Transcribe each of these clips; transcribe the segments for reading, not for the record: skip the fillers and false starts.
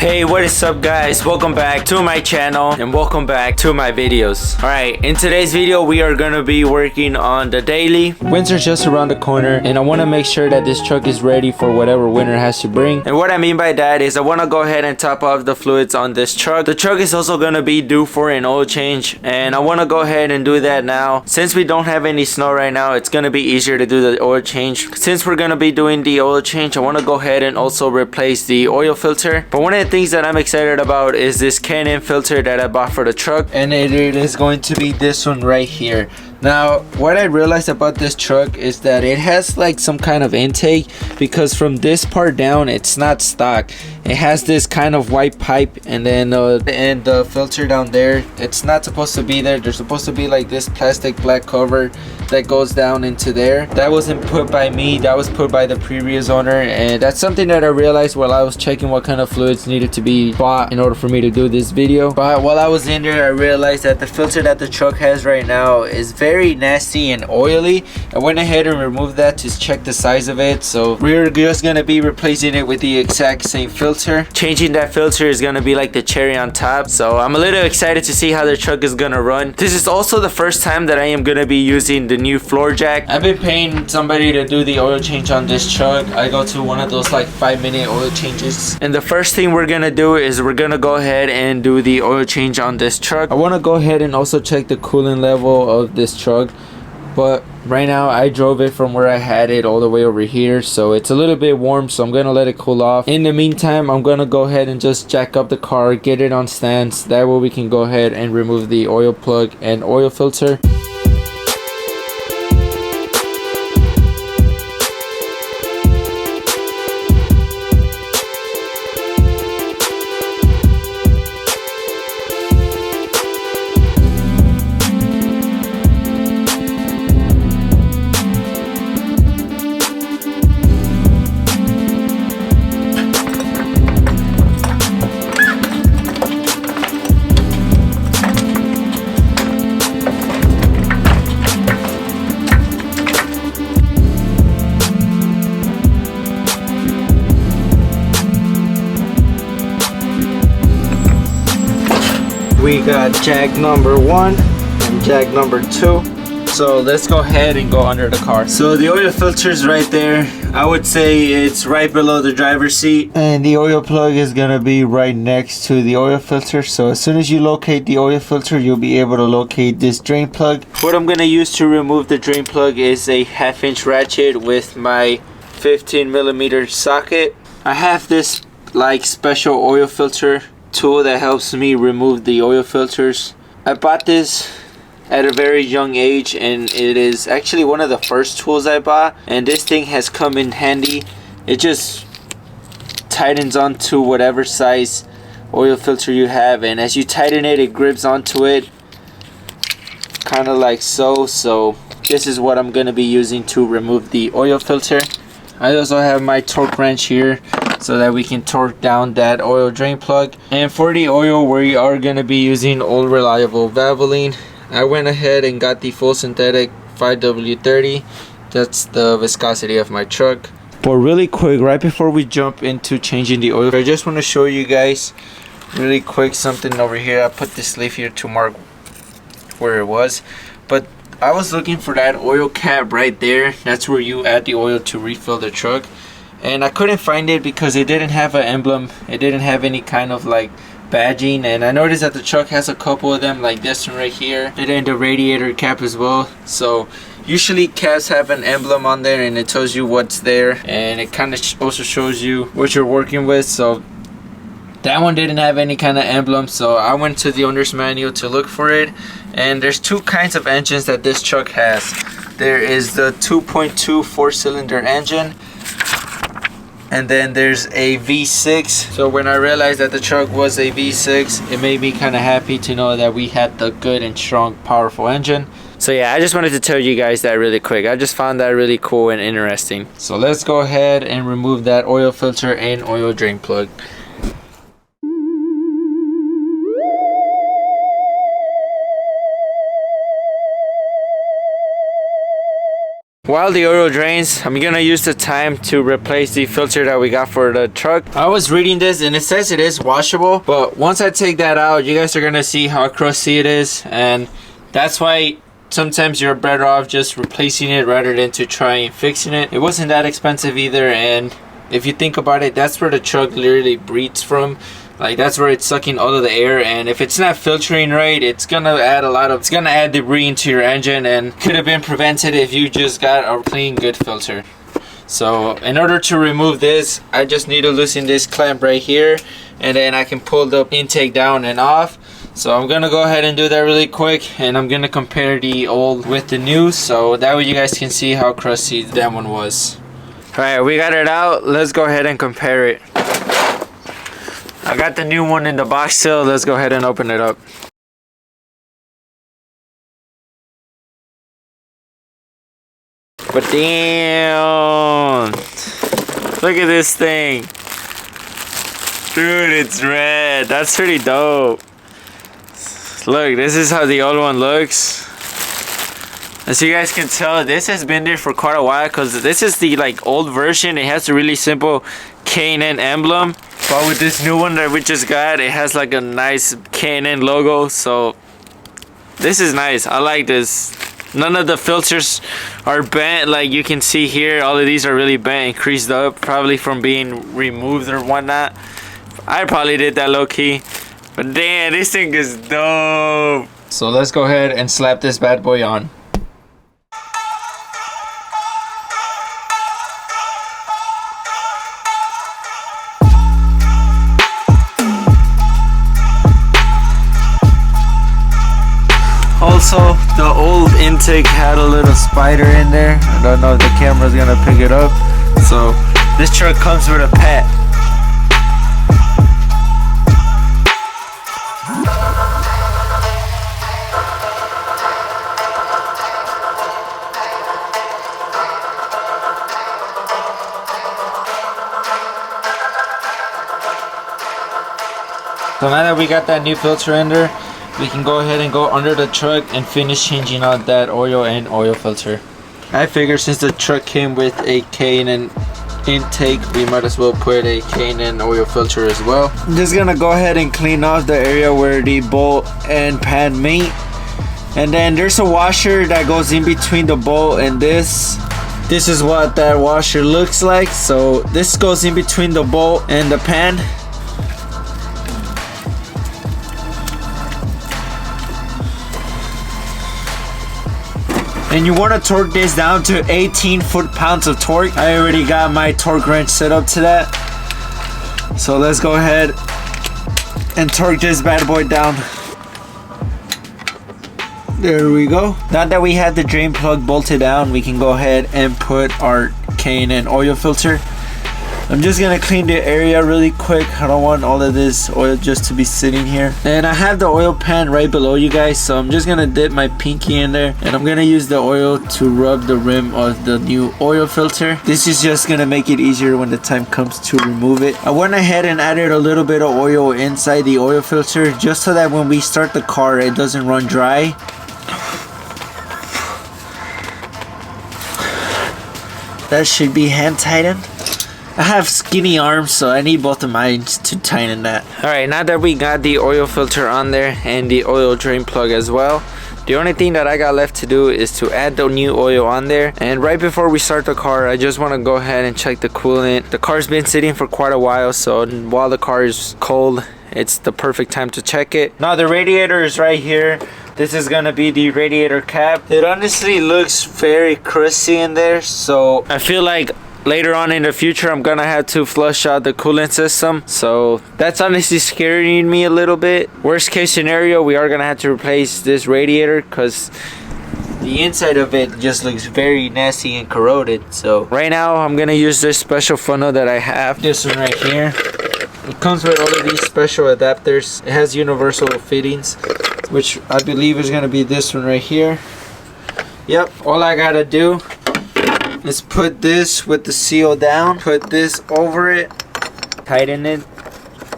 Hey, what is up guys? Welcome back to my channel and welcome back to my videos. Alright, in today's video we are gonna be working on the daily. Winter's just around the corner and I want to make sure that this truck is ready for whatever winter has to bring. And what I mean by that is I want to go ahead and top off the fluids on this truck. The truck is also gonna be due for an oil change and I want to go ahead and do that now. Since we don't have any snow right now, it's gonna be easier to do the oil change. Since we're gonna be doing the oil change, I want to go ahead and also replace the oil filter. But one of the things that I'm excited about is this Canon filter that I bought for the truck, and it is going to be this one right here. Now what I realized about this truck is that it has like some kind of intake, because from this part down it's not stock. It has this kind of white pipe, and then the filter down there, it's not supposed to be there. There's supposed to be like this plastic black cover that goes down into there. That wasn't put by me, that was put by the previous owner, and that's something that I realized while I was checking what kind of fluids needed to be bought in order for me to do this video. But while I was in there, I realized that the filter that the truck has right now is very nasty and oily. I went ahead and removed that to check the size of it, so we're just gonna be replacing it with the exact same filter. Changing that filter is gonna be like the cherry on top, so I'm a little excited to see how the truck is gonna run. This is also the first time that I am gonna be using the new floor jack. I've been paying somebody to do the oil change on this truck. I go to one of those like 5-minute oil changes, and the first thing we're gonna do is we're gonna go ahead and do the oil change on this truck. I want to go ahead and also check the coolant level of this truck, but right now I drove it from where I had it all the way over here, so it's a little bit warm, so I'm gonna let it cool off. In the meantime, I'm gonna go ahead and just jack up the car, get it on stands, that way we can go ahead and remove the oil plug and oil filter. We got jack number 1 and jack number 2. So let's go ahead and go under the car. So the oil filter is right there. I would say it's right below the driver's seat. And the oil plug is gonna be right next to the oil filter. So as soon as you locate the oil filter, you'll be able to locate this drain plug. What I'm gonna use to remove the drain plug is a 1/2-inch ratchet with my 15mm socket. I have this like special oil filter tool that helps me remove the oil filters. I bought this at a very young age, and it is actually one of the first tools I bought, and this thing has come in handy. It just tightens onto whatever size oil filter you have, and as you tighten it, it grips onto it kind of like so. So this is what I'm going to be using to remove the oil filter. I also have my torque wrench here so that we can torque down that oil drain plug. And for the oil, we are going to be using Old Reliable Valvoline. I went ahead and got the full synthetic 5W30. That's the viscosity of my truck. But really quick, right before we jump into changing the oil, I just want to show you guys really quick something over here. I put this leaf here to mark where it was, but I was looking for that oil cap right there. That's where you add the oil to refill the truck, and I couldn't find it because it didn't have an emblem. It didn't have any kind of like badging, and I noticed that the truck has a couple of them like this one right here, and then the radiator cap as well. So usually caps have an emblem on there and it tells you what's there, and it kind of also shows you what you're working with. So that one didn't have any kind of emblem, so I went to the owner's manual to look for it. And there's two kinds of engines that this truck has. There is the 2.2 4-cylinder engine, and then there's a V6. So when I realized that the truck was a V6, it made me kind of happy to know that we had the good and strong powerful engine. So yeah, I just wanted to tell you guys that really quick. I just found that really cool and interesting. So let's go ahead and remove that oil filter and oil drain plug. while the oil drains, I'm gonna use the time to replace the filter that we got for the truck. I was reading this and it says it is washable, but once I take that out, you guys are gonna see how crusty it is, and that's why sometimes you're better off just replacing it rather than to try and fixing it. It wasn't that expensive either, and if you think about it, that's where the truck literally breathes from. Like, that's where it's sucking all of the air, and if it's not filtering right, it's gonna add debris into your engine, and could have been prevented if you just got a clean, good filter. So in order to remove this, I just need to loosen this clamp right here, and then I can pull the intake down and off. So I'm gonna go ahead and do that really quick, and I'm gonna compare the old with the new, so that way you guys can see how crusty that one was. Alright, we got it out. Let's go ahead and compare it. I got the new one in the box still. Let's go ahead and open it up. But damn, look at this thing. Dude, it's red. That's pretty dope. Look, this is how the old one looks. As you guys can tell, this has been there for quite a while, because this is the like old version. It has a really simple K&N emblem, but with this new one that we just got, it has like a nice K&N logo. So this is nice. I like this. None of the filters are bent, like you can see here. All of these are really bent and creased up, probably from being removed or whatnot. I probably did that low key, but damn, this thing is dope. So let's go ahead and slap this bad boy on. Also, the old intake had a little spider in there. I don't know if the camera's gonna pick it up. So this truck comes with a pet. So now that we got that new filter in there, we can go ahead and go under the truck and finish changing out that oil and oil filter. I figured since the truck came with a K&N intake, we might as well put a K&N oil filter as well. I'm just gonna go ahead and clean off the area where the bolt and pan meet. And then there's a washer that goes in between the bolt and this. This is what that washer looks like. So this goes in between the bolt and the pan. And you want to torque this down to 18 foot-pounds of torque. I already got my torque wrench set up to that. So let's go ahead and torque this bad boy down. There we go. Now that we have the drain plug bolted down, we can go ahead and put our K&N oil filter. I'm just gonna clean the area really quick. I don't want all of this oil just to be sitting here. And I have the oil pan right below you guys, so I'm just gonna dip my pinky in there, and I'm gonna use the oil to rub the rim of the new oil filter. This is just gonna make it easier when the time comes to remove it. I went ahead and added a little bit of oil inside the oil filter, just so that when we start the car, it doesn't run dry. That should be hand tightened. I have skinny arms, so I need both of mine to tighten that. Alright, now that we got the oil filter on there and the oil drain plug as well, the only thing that I got left to do is to add the new oil on there. And right before we start the car, I just want to go ahead and check the coolant. The car's been sitting for quite a while, so while the car is cold, it's the perfect time to check it. Now the radiator is right here. This is gonna be the radiator cap. It honestly looks very crusty in there, so I feel like later on in the future I'm gonna have to flush out the coolant system. So that's honestly scaring me a little bit. Worst case scenario, we are gonna have to replace this radiator because the inside of it just looks very nasty and corroded. So right now I'm gonna use this special funnel that I have. This one right here. It comes with all of these special adapters. It has universal fittings, which I believe is gonna be this one right here. Yep, all I gotta do is put this with the seal down, put this over it, tighten it,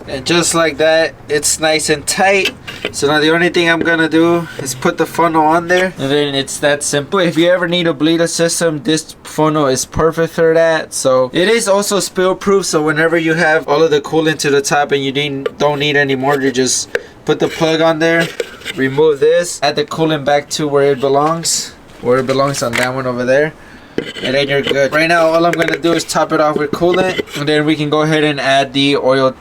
and just like that, it's nice and tight. So now the only thing I'm gonna do is put the funnel on there, and then it's that simple. If you ever need a bleeder system, this funnel is perfect for that. So it is also spill proof, so whenever you have all of the coolant to the top and you don't need any more, you just put the plug on there, remove this, add the coolant back to where it belongs on that one over there, and then you're good. Right now all I'm gonna do is top it off with coolant, and then we can go ahead and add the oil.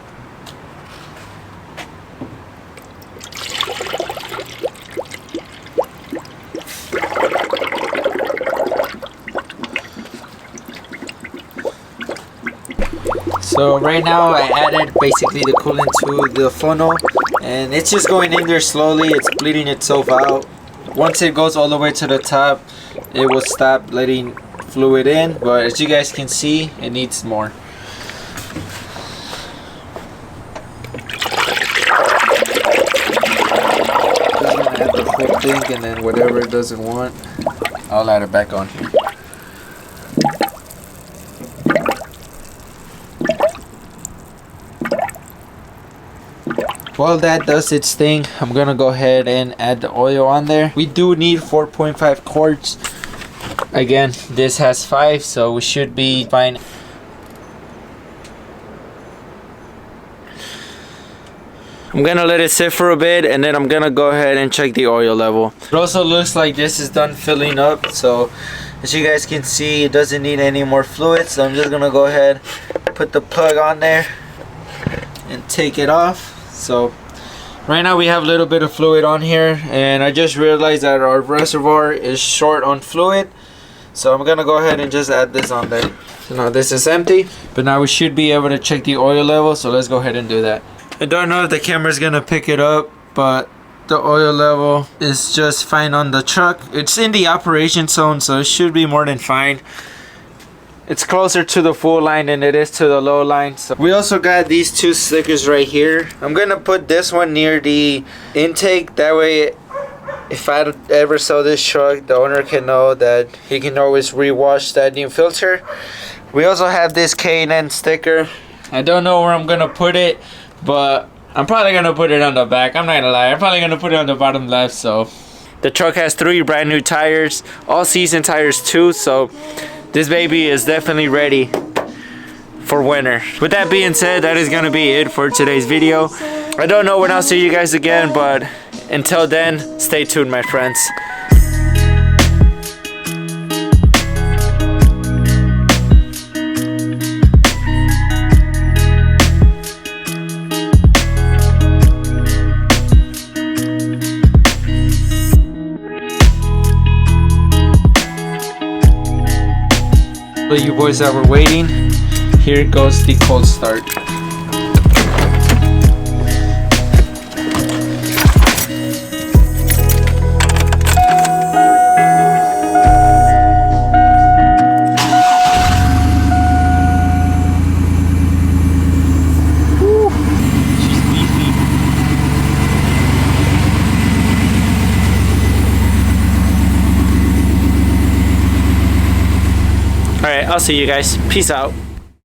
So right now I added basically the coolant to the funnel, and it's just going in there slowly. It's bleeding itself out. Once it goes all the way to the top, it will stop letting fluid in, but as you guys can see, it needs more. Just gonna add the whole thing, and then whatever it doesn't want, I'll add it back on here. While that does its thing, I'm gonna go ahead and add the oil on there. We do need 4.5 quarts. Again, this has 5, so we should be fine. I'm gonna let it sit for a bit, and then I'm gonna go ahead and check the oil level. It also looks like this is done filling up, so as you guys can see, it doesn't need any more fluid. So I'm just gonna go ahead, put the plug on there, and take it off. So right now we have a little bit of fluid on here, and I just realized that our reservoir is short on fluid, so I'm gonna go ahead and just add this on there. So now this is empty, but now we should be able to check the oil level, so let's go ahead and do that. I don't know if the camera's gonna pick it up, but the oil level is just fine on the truck. It's in the operation zone, so it should be more than fine. It's closer to the full line than it is to the low line. So we also got these 2 stickers right here. I'm gonna put this one near the intake, that way if I ever sell this truck, the owner can know that he can always rewash that new filter. We also have this K&N sticker. I don't know where I'm gonna put it, but I'm probably gonna put it on the back. I'm not gonna lie, I'm probably gonna put it on the bottom left. So the truck has 3 brand new tires, all season tires too, so this baby is definitely ready for winter. With that being said, that is gonna be it for today's video. I don't know when I'll see you guys again, but until then, stay tuned, my friends. For you boys that were waiting, here goes the cold start. Alright, I'll see you guys. Peace out.